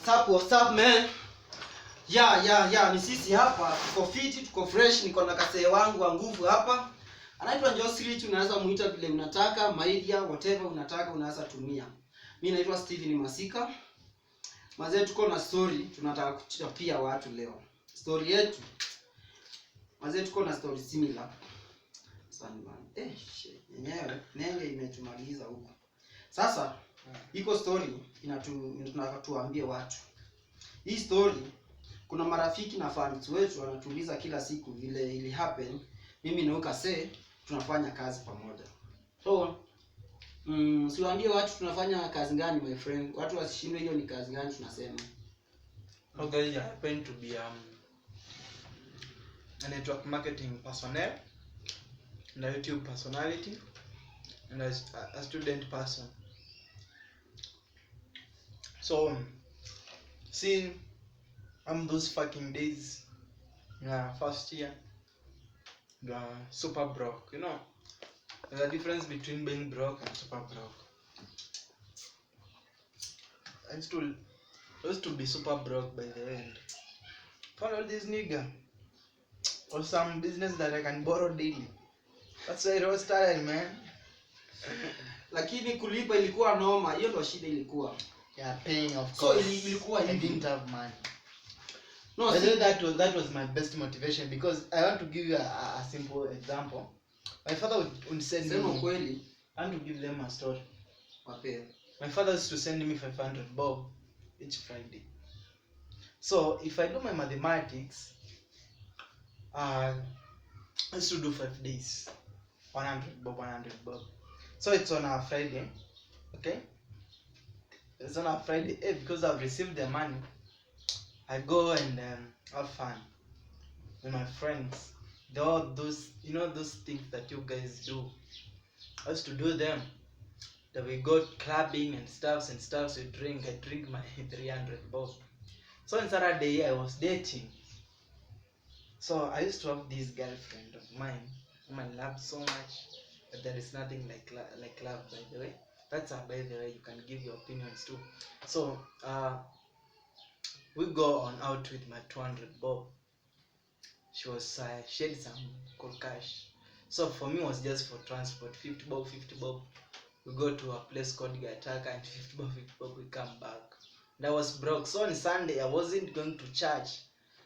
What's up man? Yeah, ni sisi hapa, tuko fit, tuko fresh, niko na kasee wangu wa nguvu hapa. Anaitwa Josrich, unaweza muita vile unataka, Maidia, whatever unataka unaweza tumia. Mimi naitwa Steven Masika. Mazee tuko na story, tunataka kuchapia watu leo. Story yetu. Mazee tuko na story similar. Sani man. Yenyewe nenge imetumaliza huko. Sasa iko story tunatuambie watu. Hii story kuna marafiki na fans wetu wanatuuliza kila siku vile ili happen. Mimi na Ukase tunafanya kazi pamoja. So siwaambie watu tunafanya kazi gani my friend. Watu wasishindwe hiyo ni kazi gani tunasema. Okay, I happen to be a network marketing personnel, and a YouTube personality, and a student person. So, see, I'm those fucking days, first year, super broke, you know. There's a difference between being broke and super broke. I used to be super broke by the end. Follow this nigga or some business that I can borrow daily. That's why it all started, man. Lakini kulipa ilikuwa noma, hiyo ndo shida ilikuwa. Yeah, paying of course. So ilikuwa I didn't have money. No, that was my best motivation, because I want to give you a simple example. My father would send me. Kweli. I want to give them a story. Wape. My father used to send me 500 bob each Friday. So if I do my mathematics, I used to do 5 days, 100 bob. So it's on a Friday, okay? It's on a Friday. Because I've received the money, I go and have fun with my friends. All those, those things that you guys do. I used to do them. That we go clubbing and stuff. We drink. I drink my 300 bob. So on Saturday I was dating. So I used to have this girlfriend of mine whom I loved so much, but there is nothing like love, by the way. That's by the way, you can give your opinions too. So we go out with my 200 bob. She had some cool cash. So for me it was just for transport, 50 bob. We go to a place called Gataka, and 50 bob we come back. And I was broke. So on Sunday I wasn't going to church.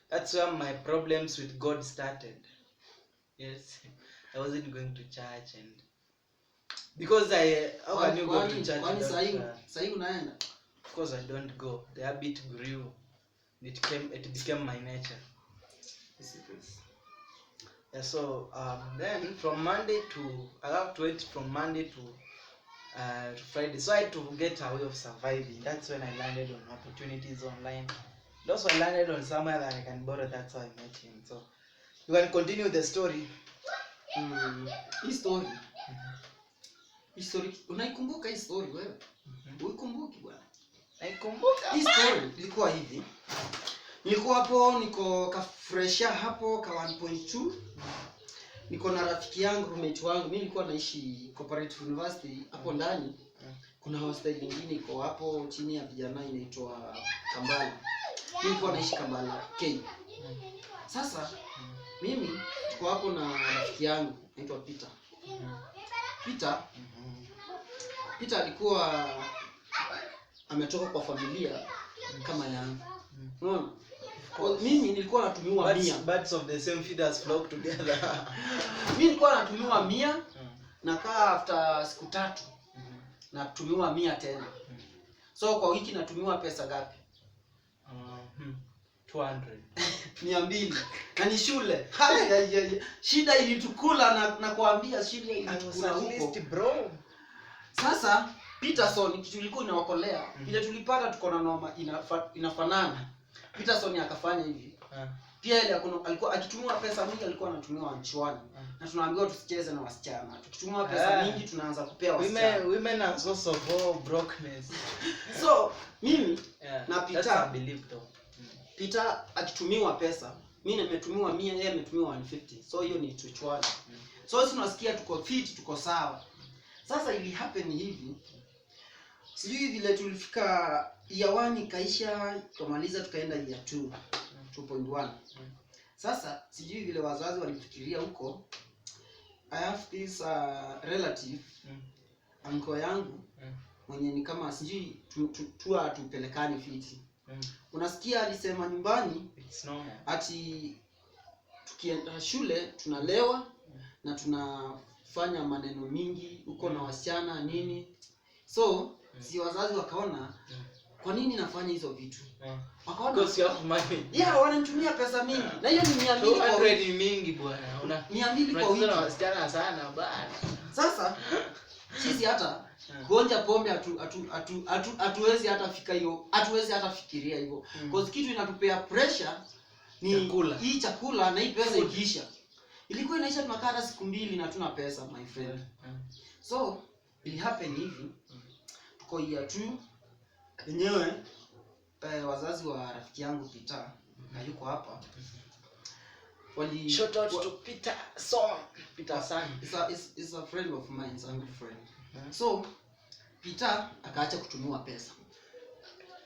That's where my problems with God started. Yes, I wasn't going to church, and because how can you go to church? Of course I don't go. The habit grew. It became my nature. Yeah, so then from Monday I have to wait from Monday to Friday. So I had to get a way of surviving. That's when I landed on opportunities online. Also I landed on somewhere that I can borrow. That's how I met him. So you can continue the story. Hii story unaikumbuka hii story wewe? Uikumbuki bwana? Naikumbuka. Hii story ilikuwa hivi. Nilikuwa hapo niko kafresha hapo ka 1.2. Niko na rafiki yangu, roommate wangu. Mimi nilikuwa naishi Cooperative University hapo ndani. Kuna hostel nyingine iko hapo chini ya vijana inaitwa Kambala. Mimi nilikuwa naishi Kambala K. Sasa mimi tuko hapo na rafiki yangu anaitwa Peter. Peter alikuwa ametoka kwa familia kama yangu. Unaona? Mimi nilikuwa natumiwa 100. Birds of the same feathers flock together. Mimi nilikuwa natumiwa 100 na kaa after siku 3 natumiwa 100 tena. So kwa wiki natumiwa pesa ngapi? 200. 200. Na ni shule. Shida ilitukula na kuambia shida ilitukula huko. Bro. Sasa Peterson kitu ilikuwa inawakolea. Ile tulipata tuko na noma inafanana. Peterson akafanya hivi. Pia ile alikuwa akitumiwa pesa mingi alikuwa anatumiwa anchwani. Na tunaambiwa tusicheze na wasichana. Tukitumiwa pesa mingi tunaanza kupea wasichana. Women are source of all brokenness. So mimi na Peter, that's a belief though. Peter akitumiwa pesa, mimi nimetumiwa 100, yeye ametumiwa 150. So hiyo ni tuchwani. So sisi tunasikia tuko fit, tuko sawa. Sasa ili happen hivi. Sijui vile tulifika year 1 ikaisha, tukamaliza tukaenda year 2, 2.1. Sasa sijui vile wazazi walifikiria huko. I have this relative, uncle yangu, mwenye ni kama sijui tupelekani fiti. Unasikia alisema nyumbani, It's normal. ati tukienda shule tunalewa na tunafanya maneno mingi huko na wasichana nini. So si wazazi wakaona kwa nini nafanya hizo vitu. Wakaona Because you have money. yeah, wananitumia pesa mingi. Na hiyo ni 200 kwa 200 wiki. ni mingi bwana. 200 kwa wiki. Unacheza na wasichana sana bwana. Sasa sisi hata kuonja pombe hatuwezi hata fika hiyo, hatuwezi hata fikiria hivyo. Because kitu inatupea pressure ni Chakula. Hii chakula na hii pesa ikiisha. Ilikuwa inaisha tunakaa siku 2 na tuna pesa my friend. So it happen hivi. Tuko year 2 yenyewe, wazazi wa rafiki yangu Peter na yuko hapa. Wali Shout out to Peter Son. Peter Son. Is a friend of mine, is a good friend. So Peter akaacha kutumiwa pesa.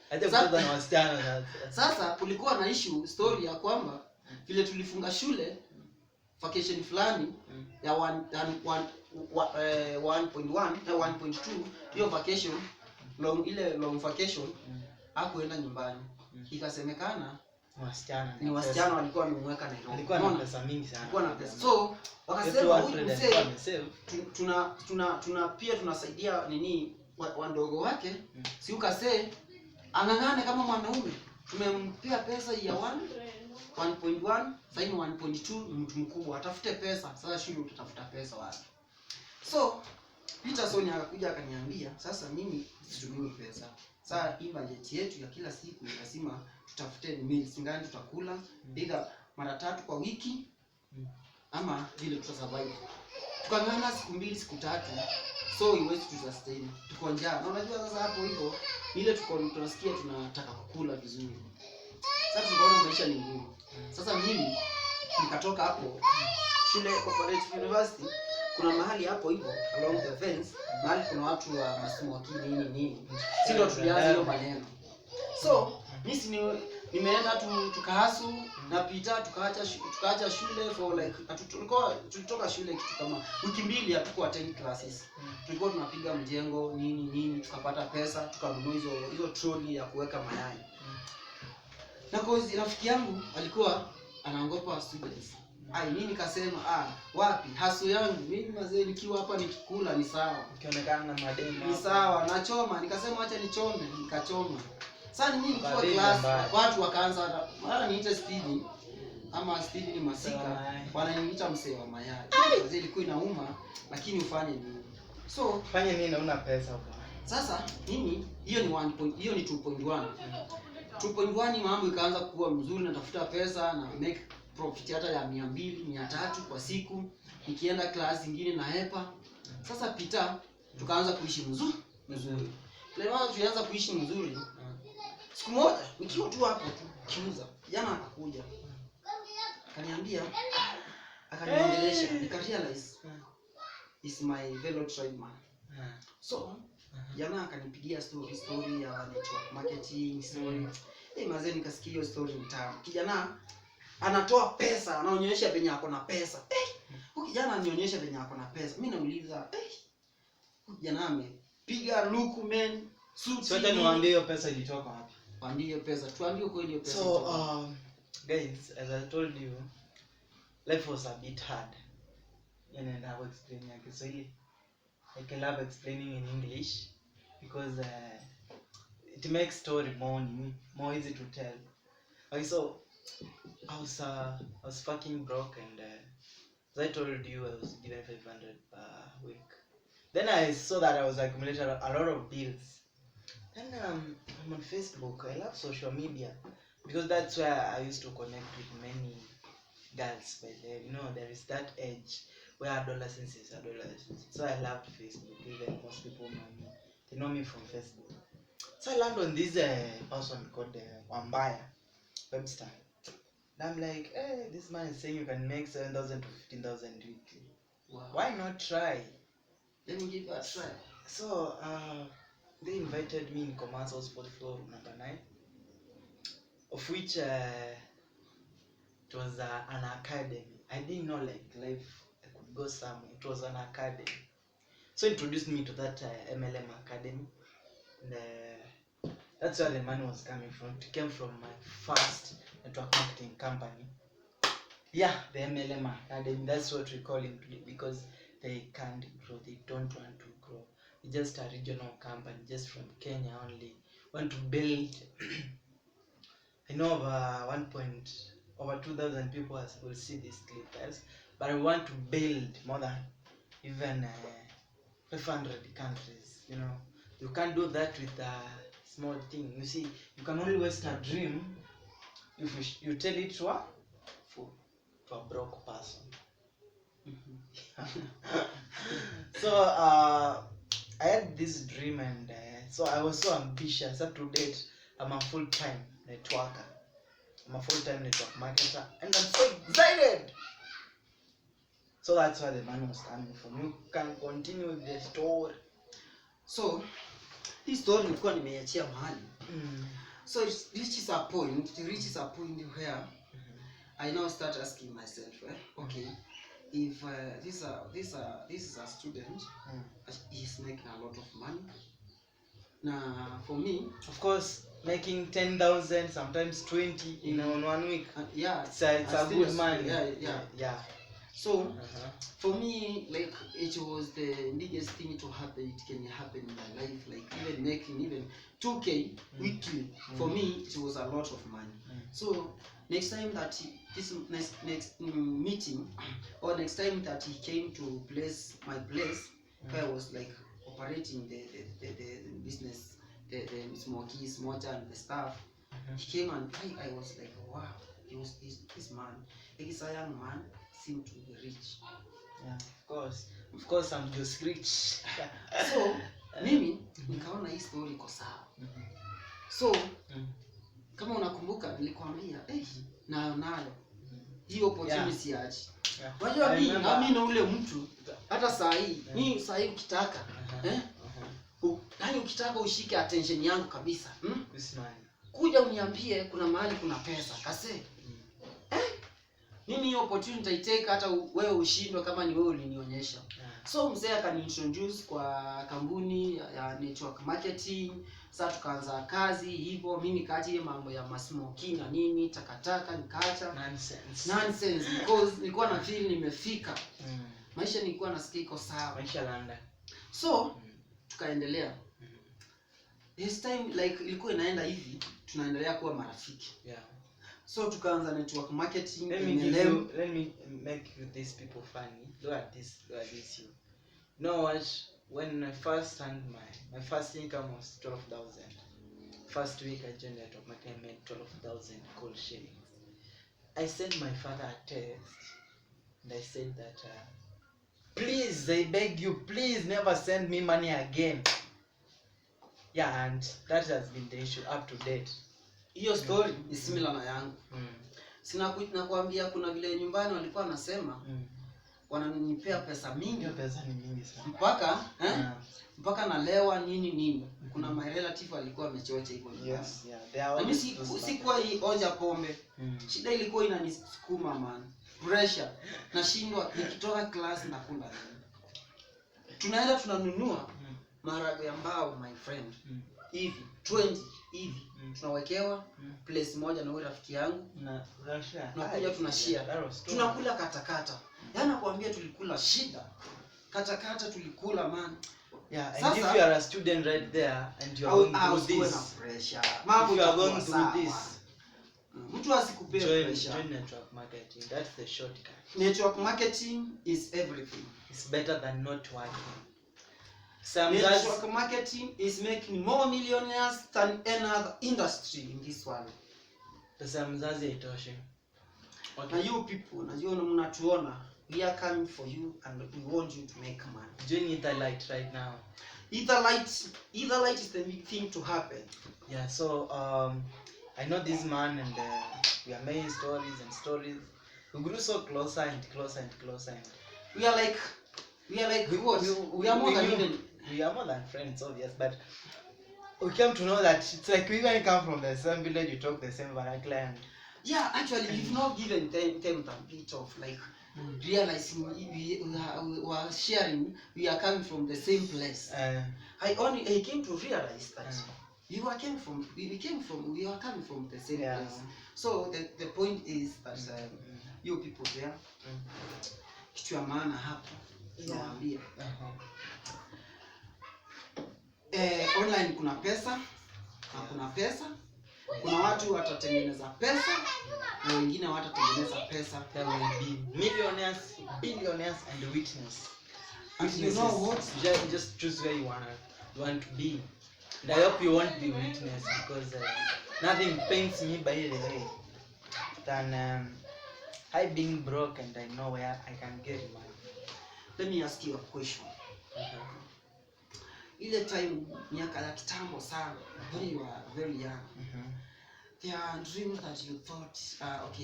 Acha kucheza na wasichana sasa. Sasa kulikuwa na issue story ya kwamba vile tulifunga shule vacation fulani ya 1.1 na 1.2, hiyo vacation long vacation hakuenda nyumbani. Ikasemekana ni wasichana walikuwa wamemweka Nairobi. Alikuwa na pesa mingi sana. Alikuwa na pesa. So wakasema huyu mzee tuna pia tunasaidia nini wandogo wake, si ukasee angangane kama mwanaume. Tumempea pesa ya 1.1, sasa ni 1.2, mtu mkubwa atafute pesa. Sasa shule utatafuta pesa wapi? So Peterson akakuja akaniambia, sasa mimi situmii pesa. Sasa hii budget yetu ya kila siku lazima tutafute meals ngani tutakula, either mara 3 kwa wiki ama vile tutasurvive. Tukangana siku 2 siku 3, so iwezi to sustain. Tuko njaa. Na unajua sasa hapo hivyo ile tunasikia tunataka kukula vizuri. Sasa tunaona maisha ni ngumu. Sasa mimi nikatoka hapo shule Cooperative University, kuna mahali hapo hivyo along the fence, mahali kuna watu wa masomo nini. Si ndio tulianza hiyo maneno. So mimi nimeenda tukahasu na Peter tukaacha shule for like tulitoka shule kitu kama wiki 2 hatukuwa attend classes. Tulikuwa tunapiga mjengo nini tukapata pesa tukanunua hizo trolley ya kuweka mayai. Na cause rafiki yangu alikuwa anaongopa students. Mimi nikasema wapi hasu yangu mimi mazee nikiwa hapa nikikula ni sawa. Ukionekana na mademu Ni sawa, nachoma, nikasema acha nichome, nikachoma. Sasa mimi nikiwa class watu wakaanza mara niite Steve ama Steve ni Masika, wananiita msee wa mayai. Sasa ilikuwa inauma lakini ufanye nini? So fanya nini na una pesa bwana. Sasa mimi hiyo ni 2.1. 2.1 mambo ikaanza kuwa mzuri, natafuta pesa na make profit hata ya 200, 300 kwa siku. Nikienda class nyingine na hepa. Sasa Peter tukaanza kuishi mzuri. Leo tulianza kuishi mzuri. Siku moja nikiwa tu hapo tu kiuza, jana akakuja. Akaniambia, akaniongelesha, nikarealize is my fellow tribe man. So jana akanipigia story ya network marketing story. Mazee nikasikia hiyo story mtamu. Kijana anatoa pesa, anaonyesha venye ako na pesa. Huyu kijana anionyesha venye ako na pesa. Mimi nauliza, huyu kijana amepiga luku men, suit. Sote niwaambie hiyo pesa ilitoka wapi? Waambie hiyo pesa, tuambie kweli hiyo pesa. So guys, as I told you, life was a bit hard. And I will explain in Kiswahili. I can love explaining in English because it makes story more easy to tell. Okay, so I was fucking broke, and as I told you, I was given 500 per week. Then I saw that I was accumulating a lot of bills. Then I'm on Facebook. I love social media because that's where I used to connect with many girls. But there is that age where adolescence is adolescence. So I loved Facebook. Even most people know me. They know me from Facebook. So I landed on this person called Wambaya Webster. And I'm like, hey, this man is saying you can make 7,000 to 15,000 weekly. Wow. Why not try? Let me give it a try. So they invited me in Commerce House, 4th floor, number 9, of which it was an academy. I didn't know like life I could go somewhere. It was an academy. So introduced me to that MLM academy. And that's where the money was coming from. It came from my first network marketing company. Yeah, the MLM academy. That's what we call it today, because they can't grow. They don't want to grow. It's just a regional company, just from Kenya only. Want to build. I know over 2,000 people will see this clip, guys. But I want to build more than even 500 countries. You know, you can't do that with a small thing. You see, you can only waste a dream if you tell it to a fool, to a broke person. So I had this dream, and so I was so ambitious. Up to date, I'm a full-time networker. I'm a full-time network marketer, and I'm so excited. So that's where the money was coming from. You can continue with the story. So hii story nilikuwa nimeiachia mahali. So it reaches a point where I now start asking myself, okay, if this is a student, he's making a lot of money. Now for me, of course, making 10,000, sometimes 20 in 1 week. Yeah, it's a good money. Yeah. So for me, like, it was the biggest thing to happen. It can happen in my life, like even making even 2K weekly. For me, it was a lot of money. So next time that this next meeting, or next time that he came to my place, where I was like operating the business, the smoky, smocha, and the stuff, he came and I was like, wow, this man, like, is a young man, seemed to be rich. Yeah, of course I'm just rich. So mimi nikaona hii story iko sawa. So kama unakumbuka nilikwambia nayo hiyo opportunity aje. Unajua mimi na ule mtu hata saa hii mimi saa hii ukitaka ukitaka ushike attention yangu kabisa, kuja uniambie kuna mahali kuna pesa kase. Mimi hiyo opportunity nitaiteka hata wewe ushindwe kama ni wewe ulinionyesha. So mzee akaniintroduce kwa kampuni ya network marketing. Sasa tukaanza kazi hivyo, mimi nikaacha ile mambo ya masmoking na nini, takataka nikaacha. Nonsense because nilikuwa na feel nimefika. Maisha nilikuwa nasikia iko sawa. Maisha landa. So tukaendelea. This time like ilikuwa inaenda hivi, tunaendelea kuwa marafiki. Yeah. So tukaanza network marketing. Let me make these people funny. Look at this you. You know what? When I first earned my first income was 12,000. First week I joined network marketing, I made 12,000 cold shillings. I sent my father a text and I said that please, I beg you, please never send me money again. Yeah, and that has been the issue up to date. Hiyo story ni similar na yangu. Sina nakwambia kuna vile nyumbani walikuwa wanasema wananipea pesa mingi. Hiyo pesa ni mingi sana. Mpaka nalewa nini. Kuna my relative alikuwa amechocha hivyo nyumbani. Yes, yeah. Mimi sikuwa onja pombe. Shida ilikuwa inanisukuma man. Pressure. Nashindwa nikitoka class nakula nini. Tunaenda tunanunua maharagwe ya mbao my friend. Hivi 20 hivi tunawekewa place moja na wewe rafiki yangu tunakuja tunashare, tunakula katakata. Yaani nakwambia tulikula shida katakata, tulikula man. Yeah, and sasa, if you are a student right there and you are going through this pressure, mambo you are going through this, mtu asikupee pressure. Join network marketing. That's the shortcut. Network marketing is everything. It's better than not working. Network marketing is making more millionaires than any other industry in this world. Pesa mzazi haitoshi. Na you people, najua mnatuona, we are coming for you and we want you to make money. Join Etherlight right now. Etherlight is the big thing to happen. Yeah, so I know this man and we are making stories. We grew so closer and closer. We are more than friends, obvious, but we came to know that it's like we even come from the same village, you talk the same vernacular, and Yeah, actually, we've not given them a bit of like realizing we are sharing, we are coming from the same place. I came to realize that we were came from we are coming from the same place. So the point is that you people there, kitu ya maana hapa nawaambia, online kuna pesa na kuna pesa. Kuna watu watatengeneza pesa na wengine watatengeneza pesa. There will be millionaires, billionaires, and witness. And you know what? Just choose where you want to be. And I hope you won't be witness, because nothing pains me, by the way, than I being broke and I know where I can get money. Let me ask you a question. Ile time miaka ya kitambo sana, when you were very young, there are dreams that you thought, that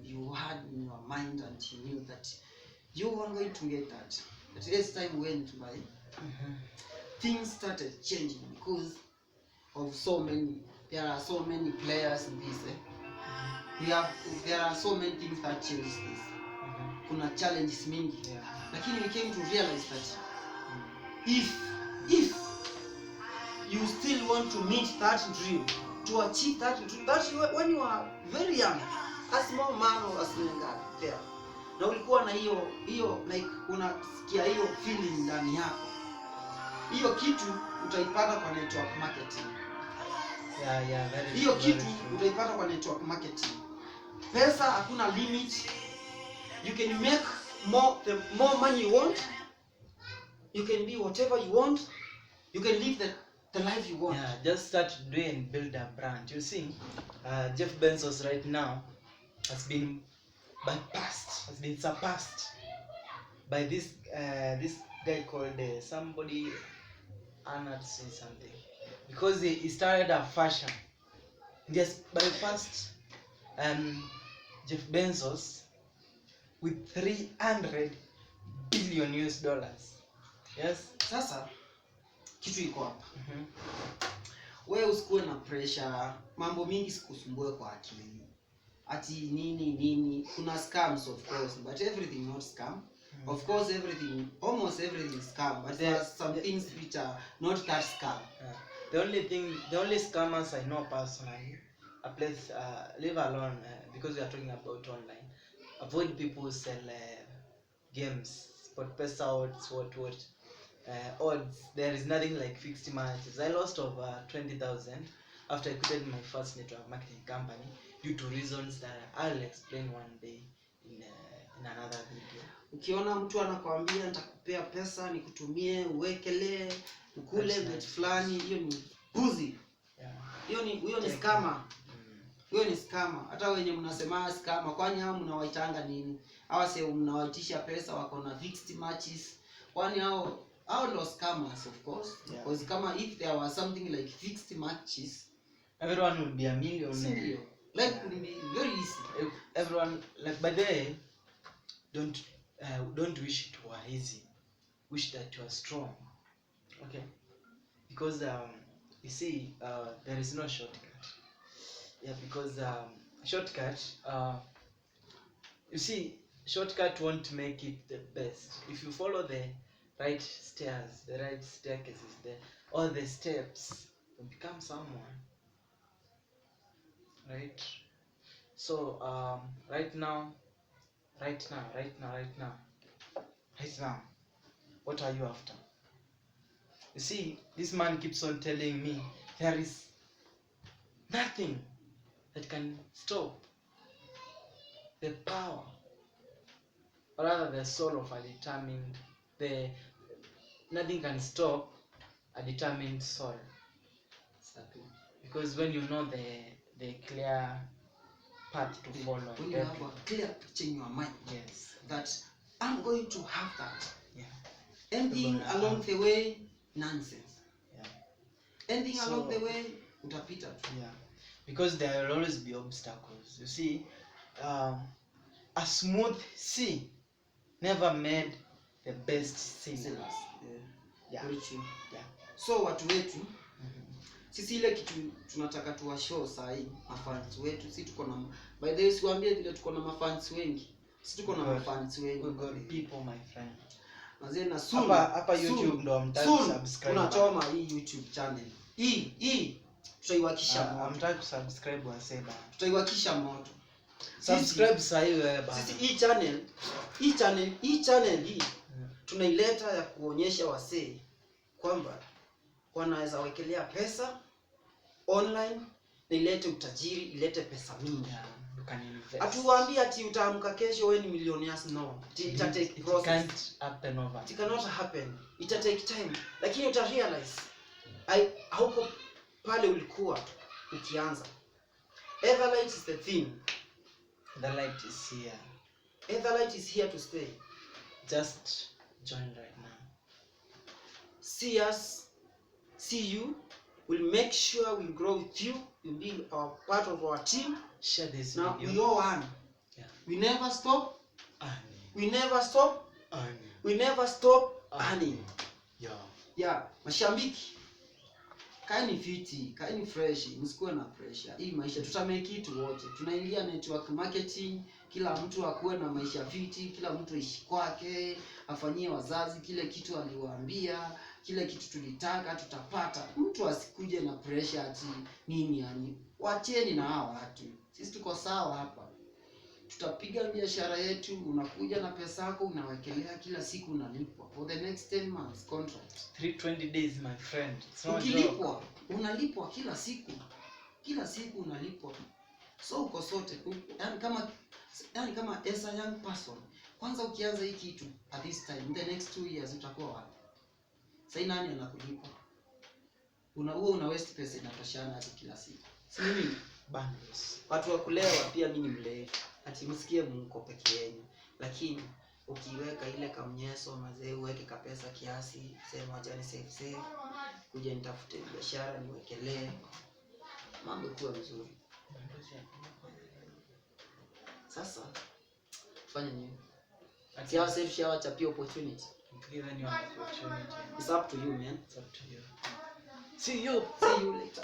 you had in your mind, and you knew that you were going to get that. But as time went by, things started changing because of there are so many players in this. There are so many things that change this. Kuna challenges mingi. Lakini we came to realize that if you still want to meet that dream, to achieve that dream, when you are very young, a small man or a small girl there, na ulikuwa na hiyo like unasikia hiyo feeling ndani yako, hiyo kitu utaipata kwa network marketing. Hiyo kitu utaipata kwa network marketing. Pesa hakuna limit. You can make the more money you want. You can be whatever you want. You can live the life you want. Yeah, just start doing and build a brand. You see, Jeff Bezos right now has been surpassed by this guy called somebody, Arnold say something, because he started a fashion. Just bypassed Jeff Bezos with $300 billion US. Yes. Sasa kitu iko hapa. Wewe usikuwe na pressure, mambo mingi sikusumbue kwa akili. Ati nini, kuna scams of course, but everything not scam. Of course almost everything is scam, but there are some things which are not that scam. The only scammers I know personally, leave alone, because we are talking about online. Avoid people who sell games, SportPesa odds, odds. There is nothing like fixed matches. I lost over 20,000 after I quitted my first network marketing company due to reasons that I'll explain one day in another video. Ukiona mtu anakuambia nitakupea pesa nikutumie uwekele ukule bet fulani, hiyo ni buzi. Hiyo ni scammer. Hiyo ni scammer. Hata wenye mnasema scammer, kwani hao mnawaitanga nini? Hawa sio mnawaitisha pesa, wako na fixed matches. Kwani hao ndo scammers of course. Because kama if there was something like fixed matches, everyone will be a millionaire. Like it will be very easy. Everyone, like, by the way, don't wish it were easy. Wish that you are strong. Okay? Because you see, there is no shortcut. Yeah, because shortcut, you see, shortcut won't make it the best. If you follow the right stairs, the right staircases, all the steps, you become someone. Right? So right now, what are you after? You see, this man keeps on telling me there is nothing that can stop the power, or rather the soul of a determined, nothing can stop a determined soul. Exactly. Because when you know the clear path to follow, when you have a clear picture in your mind, yes, that I'm going to have that. Yeah. Anything along the way, nonsense. Yeah. Anything along the way, utapita. Yeah. Because there will always be obstacles. You see, a smooth sea never made the best sailors. Yeah. Yeah. Very true. Yeah. So watu wetu, Sisi ile kitu tunataka tuwa show saa hii mafans wetu. Sisi tuko na, by the way siwaambie vile tuko na mafans wengi. Sisi tuko na mafans wengi. We got people, my friend. Mazee na soon Hapa YouTube ndo amtaki subscribe. Tunachoma hii YouTube channel. Hii tutaiwakisha moto. Amtaki subscribe wasema. Tutaiwakisha moto. Subscribe sasa hivi wewe bana. Sisi hii channel tunaileta ya kuonyesha wasee kwamba wanaweza wekelea pesa online, na ilete utajiri, ilete pesa mingi. You can invest. Hatuwaambie ati utaamka kesho wewe ni millionaires, no. It take process. Can't happen overnight. It cannot happen. It take time. Lakini uta realize hauko pale ulikuwa ukianza. Everlight is the thing. The light is here. Everlight is here to stay. Just join right now. See us, see you. We'll make sure we'll grow with you. You'll be part of our team. Share this now video. We all earn. Yeah. We never stop. Earning. We never stop. Earning. We never stop earning. Yeah. Mashambiki, kaeni fiti, kaeni fresh, msikuwe na pressure. Hii maisha tutamake it wote. Tunaingia network marketing, kila mtu akuwe na maisha fiti, kila mtu aishi kwake, afanyie wazazi kile kitu aliwaambia, kile kitu tulitaka tutapata. Mtu asikuje na pressure ati nini yani. Wacheni na hao watu. Sisi tuko sawa hapa. Tutapiga biashara yetu, unakuja na pesa yako unawekelea kila siku unalipwa for the next 10 months contract. 320 days my friend. Ukilipwa, unalipwa kila siku. Kila siku unalipwa. So uko sote. Yani kama as a young person, kwanza ukianza hii kitu at this time, in the next 2 years utakuwa wapi? Sasa nani anakulipa? Una waste pesa inatoshana hadi kila siku. Si mimi bundles. Watu wa kulewa pia mimi ni mlevi. Ati msikie mko peke yenu. Lakini ukiweka ile kamnyeso mazee, uweke kapesa kiasi, sema acha ni save kuja nitafute biashara niwekelee, mambo kuwa vizuri. Sasa fanya nini? Ati hawa safe shower cha pia opportunity. Given you an opportunity. It's up to you, man. It's up to you. See you later.